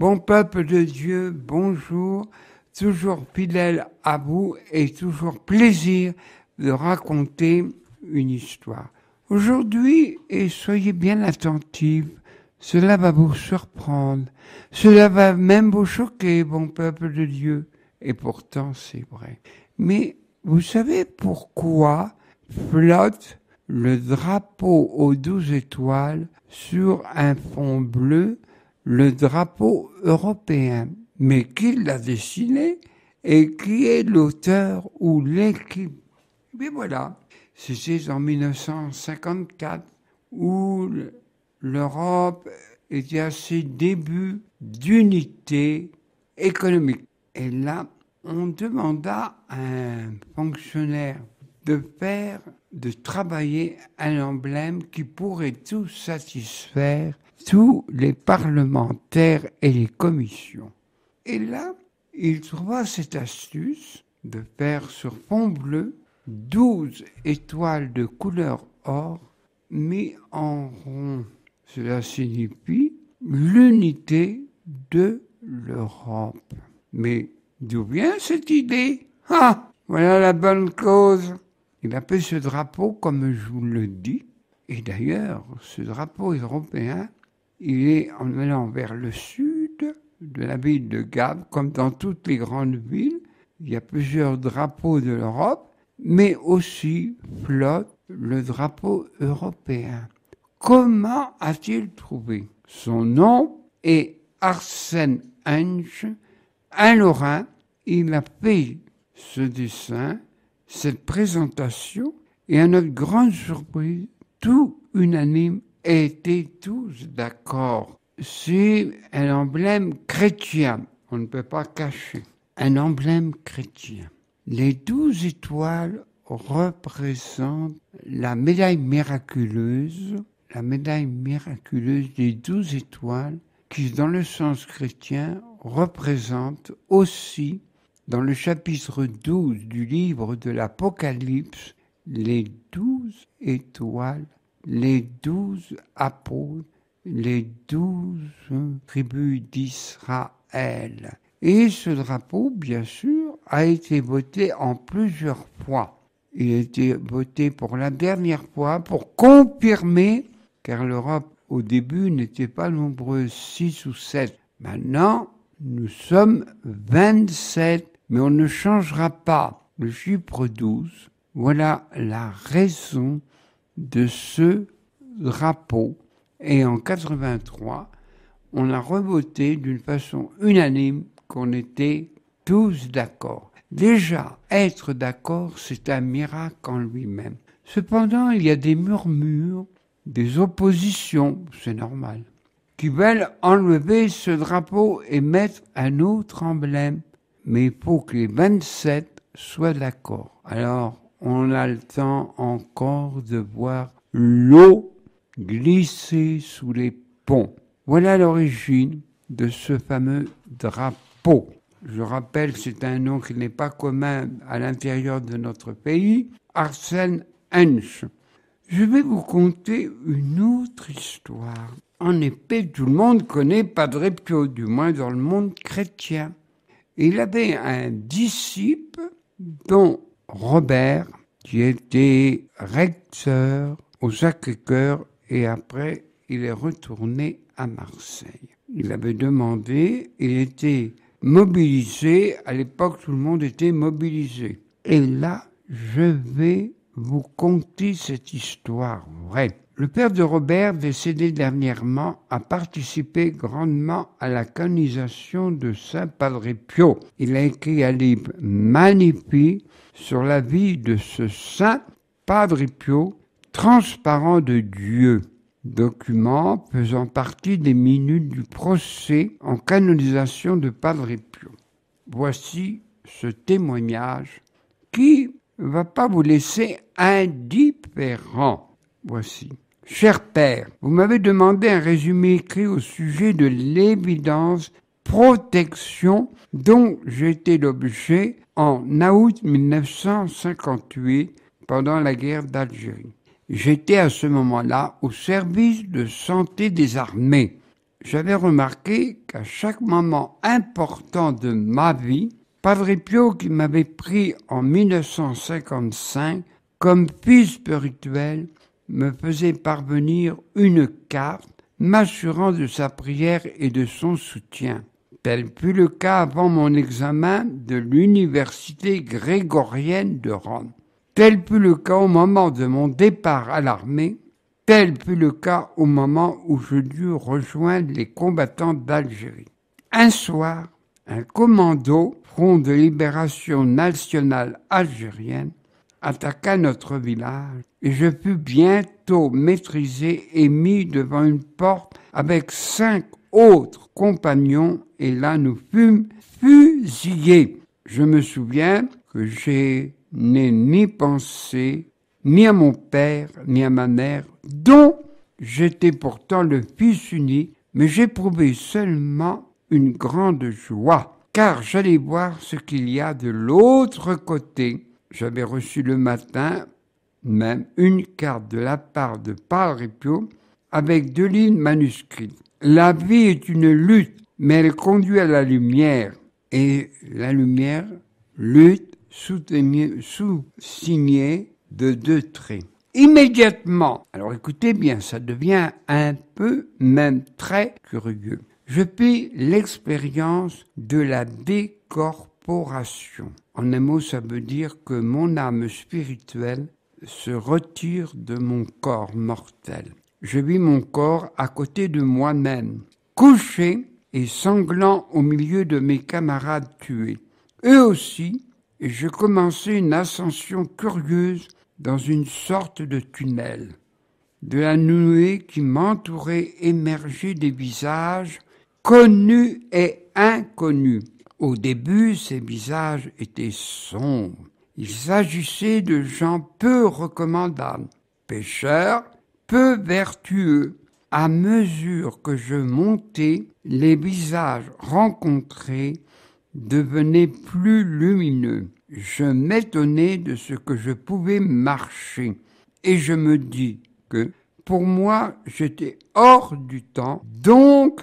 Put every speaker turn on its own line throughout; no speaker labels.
Bon peuple de Dieu, bonjour, toujours fidèle à vous et toujours plaisir de raconter une histoire. Aujourd'hui, et soyez bien attentifs, cela va vous surprendre, cela va même vous choquer, bon peuple de Dieu, et pourtant c'est vrai. Mais vous savez pourquoi flotte le drapeau aux 12 étoiles sur un fond bleu, le drapeau européen? Mais qui l'a dessiné et qui est l'auteur ou l'équipe? Mais voilà, c'était en 1954 où l'Europe était à ses débuts d'unité économique. Et là, on demanda à un fonctionnaire de travailler un emblème qui pourrait tout satisfaire tous les parlementaires et les commissions. Et là, il trouva cette astuce de faire sur fond bleu 12 étoiles de couleur or mis en rond. Cela signifie l'unité de l'Europe. Mais d'où vient cette idée? Ah, voilà la bonne cause. Il a fait ce drapeau comme je vous le dis. Et d'ailleurs, ce drapeau européen, il est en allant vers le sud de la ville de Gap, comme dans toutes les grandes villes. Il y a plusieurs drapeaux de l'Europe, mais aussi flotte le drapeau européen. Comment a-t-il trouvé? Son nom est Arsène Hensch, un Lorrain. Il a fait ce dessin, cette présentation, et à notre grande surprise, tout unanime étaient tous d'accord. C'est un emblème chrétien, on ne peut pas cacher. Un emblème chrétien. Les 12 étoiles représentent la médaille miraculeuse des 12 étoiles qui, dans le sens chrétien, représente aussi, dans le chapitre 12 du livre de l'Apocalypse, les 12 étoiles, les 12 apôtres, les 12 tribus d'Israël. Et ce drapeau, bien sûr, a été voté en plusieurs fois. Il a été voté pour la dernière fois pour confirmer, car l'Europe au début n'était pas nombreuse, 6 ou 7. Maintenant, nous sommes 27, mais on ne changera pas le chiffre 12. Voilà la raison de ce drapeau. Et en 83, on l'a revoté d'une façon unanime qu'on était tous d'accord. Déjà, être d'accord, c'est un miracle en lui-même. Cependant, il y a des murmures, des oppositions, c'est normal, qui veulent enlever ce drapeau et mettre un autre emblème. Mais il faut que les 27 soient d'accord. Alors, on a le temps encore de voir l'eau glisser sous les ponts. Voilà l'origine de ce fameux drapeau. Je rappelle, c'est un nom qui n'est pas commun à l'intérieur de notre pays, Arsène Hensch. Je vais vous conter une autre histoire. En effet, tout le monde connaît Padre Pio, du moins dans le monde chrétien. Il avait un disciple, dont Robert, qui était recteur au Sacré-Cœur, et après, il est retourné à Marseille. Il avait demandé, il était mobilisé, à l'époque tout le monde était mobilisé. Et là, je vais vous conter cette histoire vraie. Le père de Robert, décédé dernièrement, a participé grandement à la canonisation de Saint Padre Pio. Il a écrit un livre magnifique sur la vie de ce Saint Padre Pio, transparent de Dieu. Document faisant partie des minutes du procès en canonisation de Padre Pio. Voici ce témoignage qui ne va pas vous laisser indifférent. Voici. Cher Père, vous m'avez demandé un résumé écrit au sujet de l'évidence protection dont j'ai été l'objet en août 1958 pendant la guerre d'Algérie. J'étais à ce moment-là au service de santé des armées j'avais remarqué qu'à chaque moment important de ma vie, Padre Pio, qui m'avait pris en 1955 comme fils spirituel, me faisait parvenir une carte m'assurant de sa prière et de son soutien. Tel fut le cas avant mon examen de l'université grégorienne de Rome. Tel fut le cas au moment de mon départ à l'armée. Tel fut le cas au moment où je dus rejoindre les combattants d'Algérie. Un soir, un commando, Front de libération nationale algérienne, attaqua notre village et je fus bientôt maîtrisé et mis devant une porte avec 5 autres compagnons et là nous fûmes fusillés. Je me souviens que je n'ai ni pensé ni à mon père ni à ma mère, dont j'étais pourtant le fils unique, mais j'éprouvais seulement une grande joie, car j'allais voir ce qu'il y a de l'autre côté. J'avais reçu le matin même une carte de la part de Padre Pio avec 2 lignes manuscrites. La vie est une lutte, mais elle conduit à la lumière. Et la lumière, lutte, sous-signée de 2 traits. Immédiatement, alors écoutez bien, ça devient un peu, même très curieux. Je fis l'expérience de la décorporation. En un mot, ça veut dire que mon âme spirituelle se retire de mon corps mortel. Je vis mon corps à côté de moi-même, couché et sanglant au milieu de mes camarades tués. Eux aussi, et je commençai une ascension curieuse dans une sorte de tunnel. De la nuée qui m'entourait émergeaient des visages connus et inconnus. Au début, ces visages étaient sombres. Il s'agissait de gens peu recommandables, pécheurs, peu vertueux. À mesure que je montais, les visages rencontrés devenaient plus lumineux. Je m'étonnais de ce que je pouvais marcher et je me dis que pour moi, j'étais hors du temps, donc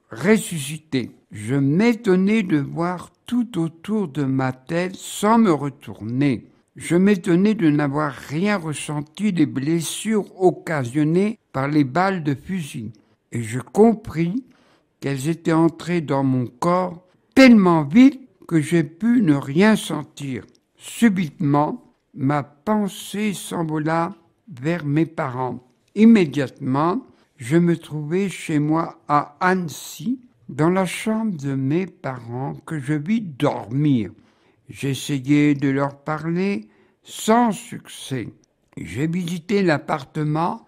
ressuscité. Je m'étonnais de voir tout autour de ma tête sans me retourner. Je m'étonnais de n'avoir rien ressenti des blessures occasionnées par les balles de fusil. Et je compris qu'elles étaient entrées dans mon corps tellement vite que j'ai pu ne rien sentir. Subitement, ma pensée s'envola vers mes parents. Immédiatement, je me trouvais chez moi à Annecy, dans la chambre de mes parents que je vis dormir. J'essayais de leur parler sans succès. J'ai visité l'appartement,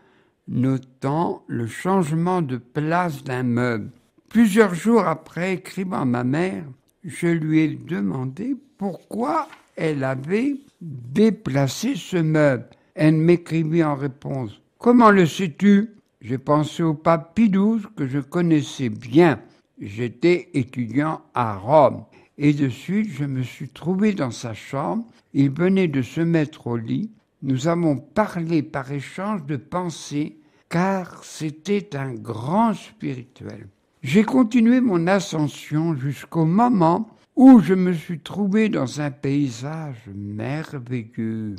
notant le changement de place d'un meuble. Plusieurs jours après, écrivant à ma mère, je lui ai demandé pourquoi elle avait déplacé ce meuble. Elle m'écrivit en réponse « Comment le sais-tu » J'ai pensé au pape Pie XII que je connaissais bien. J'étais étudiant à Rome. Et de suite, je me suis trouvé dans sa chambre. Il venait de se mettre au lit. Nous avons parlé par échange de pensées, car c'était un grand spirituel. J'ai continué mon ascension jusqu'au moment où je me suis trouvé dans un paysage merveilleux,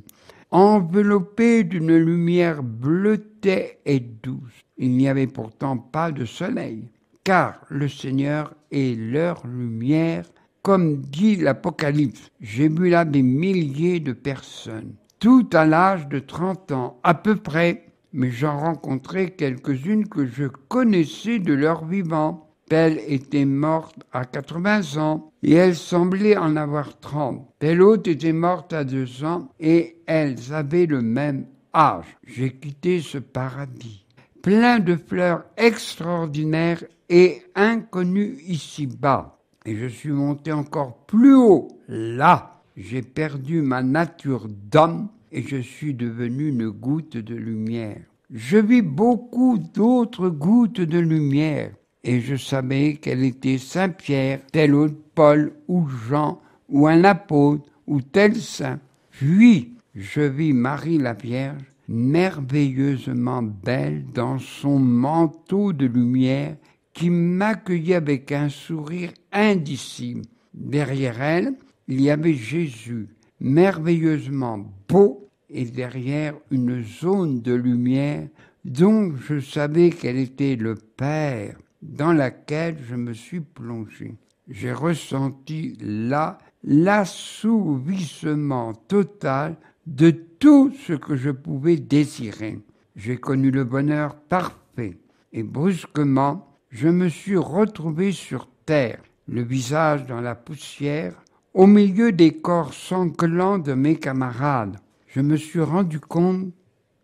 enveloppé d'une lumière bleutée et douce. Il n'y avait pourtant pas de soleil, car le Seigneur est leur lumière, comme dit l'Apocalypse. J'ai vu là des milliers de personnes, toutes à l'âge de 30 ans, à peu près, mais j'en rencontrai quelques-unes que je connaissais de leur vivant. Telle était morte à 80 ans et elle semblait en avoir 30. Telle autre était morte à 2 ans et elles avaient le même âge. J'ai quitté ce paradis, plein de fleurs extraordinaires et inconnues ici-bas. Et je suis monté encore plus haut. Là, j'ai perdu ma nature d'homme et je suis devenu une goutte de lumière. Je vis beaucoup d'autres gouttes de lumière. Et je savais qu'elle était Saint-Pierre, tel autre Paul ou Jean, ou un apôtre, ou tel saint. Puis, je vis Marie la Vierge, merveilleusement belle dans son manteau de lumière qui m'accueillait avec un sourire indicible. Derrière elle, il y avait Jésus, merveilleusement beau, et derrière une zone de lumière dont je savais qu'elle était le Père, dans laquelle je me suis plongé. J'ai ressenti là l'assouvissement total de tout ce que je pouvais désirer. J'ai connu le bonheur parfait et brusquement, je me suis retrouvé sur terre, le visage dans la poussière, au milieu des corps sanglants de mes camarades. Je me suis rendu compte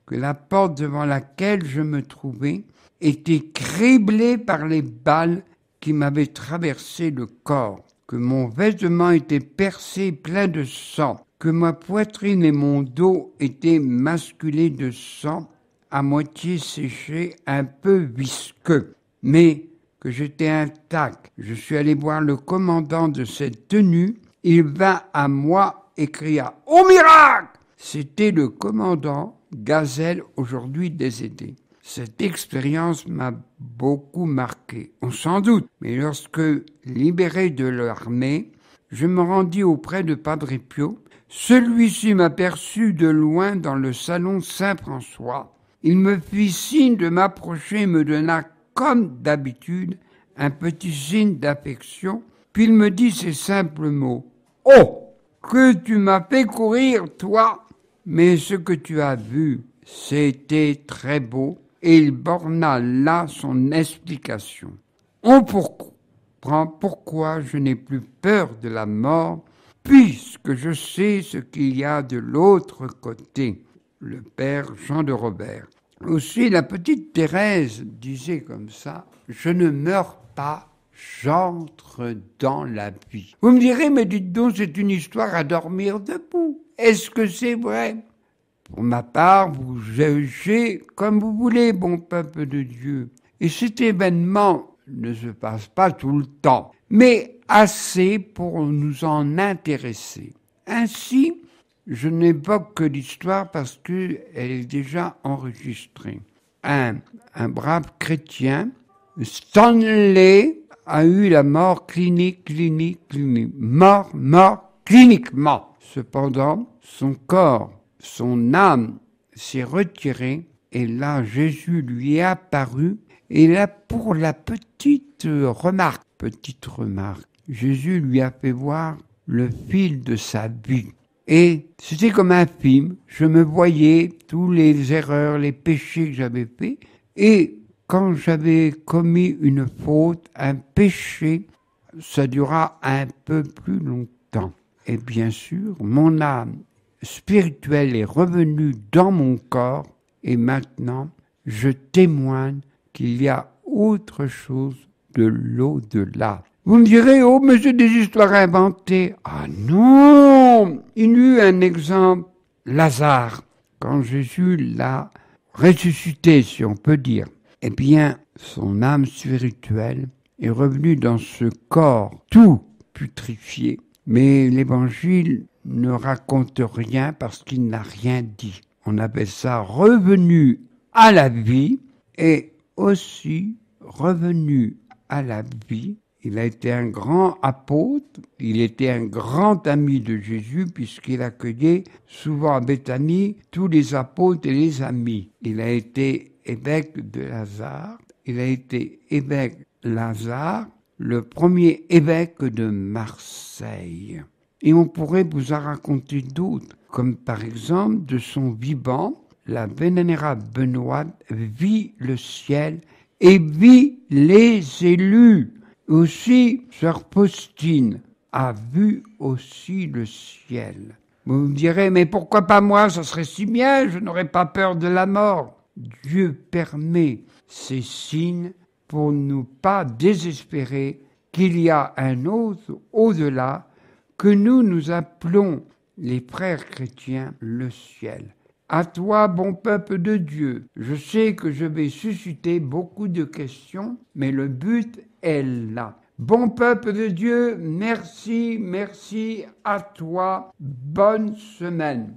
que la porte devant laquelle je me trouvais était criblée par les balles qui m'avaient traversé le corps, que mon vêtement était percé plein de sang, que ma poitrine et mon dos étaient masculés de sang, à moitié séché, un peu visqueux, mais que j'étais intact. Je suis allé voir le commandant de cette tenue, il vint à moi et cria « Au miracle !» C'était le commandant Gazelle, aujourd'hui décédé. Cette expérience m'a beaucoup marqué, on s'en doute, mais lorsque, libéré de l'armée, je me rendis auprès de Padre Pio, celui-ci m'aperçut de loin dans le salon Saint-François. Il me fit signe de m'approcher et me donna, comme d'habitude, un petit signe d'affection, puis il me dit ces simples mots. « Oh, que tu m'as fait courir, toi !» Mais ce que tu as vu, c'était très beau, et il borna là son explication. On comprend pourquoi je n'ai plus peur de la mort, puisque je sais ce qu'il y a de l'autre côté. Le père Jean de Robert. Aussi, la petite Thérèse disait comme ça, « Je ne meurs pas, j'entre dans la vie. » Vous me direz, mais dites donc, c'est une histoire à dormir debout. Est-ce que c'est vrai? Pour ma part, vous jugez comme vous voulez, bon peuple de Dieu. Et cet événement ne se passe pas tout le temps, mais assez pour nous en intéresser. Ainsi, je n'évoque que l'histoire parce qu'elle est déjà enregistrée. Un brave chrétien, Stanley, a eu la mort clinique. Mort cliniquement. Cependant, son corps, son âme s'est retirée et là, Jésus lui est apparu. Et là, pour la petite remarque, Jésus lui a fait voir le fil de sa vie. Et c'était comme un film. Je me voyais tous les erreurs, les péchés que j'avais faits. Et quand j'avais commis une faute, un péché, ça dura un peu plus longtemps. Et bien sûr, mon âme spirituelle est revenue dans mon corps. Et maintenant, je témoigne qu'il y a autre chose de l'au-delà. Vous me direz, oh, mais c'est des histoires inventées. Ah non! Il y eut un exemple, Lazare, quand Jésus l'a ressuscité, si on peut dire. Eh bien, son âme spirituelle est revenue dans ce corps tout putrifié. Mais l'Évangile ne raconte rien parce qu'il n'a rien dit. On appelle ça revenu à la vie et aussi revenu à la vie. Il a été un grand apôtre, il était un grand ami de Jésus puisqu'il accueillait souvent à Béthanie tous les apôtres et les amis. Il a été évêque de Lazare, il a été évêque Lazare, le premier évêque de Marseille. Et on pourrait vous en raconter d'autres, comme par exemple de son vivant, la Vénéra Benoît vit le ciel et vit les élus. Aussi, sœur Faustine a vu aussi le ciel. Vous me direz, mais pourquoi pas moi? Ça serait si bien, je n'aurais pas peur de la mort. Dieu permet ces signes pour ne pas désespérer qu'il y a un autre au-delà que nous appelons, les frères chrétiens, le ciel. À toi, bon peuple de Dieu, je sais que je vais susciter beaucoup de questions, mais le but est là. Bon peuple de Dieu, merci à toi, bonne semaine.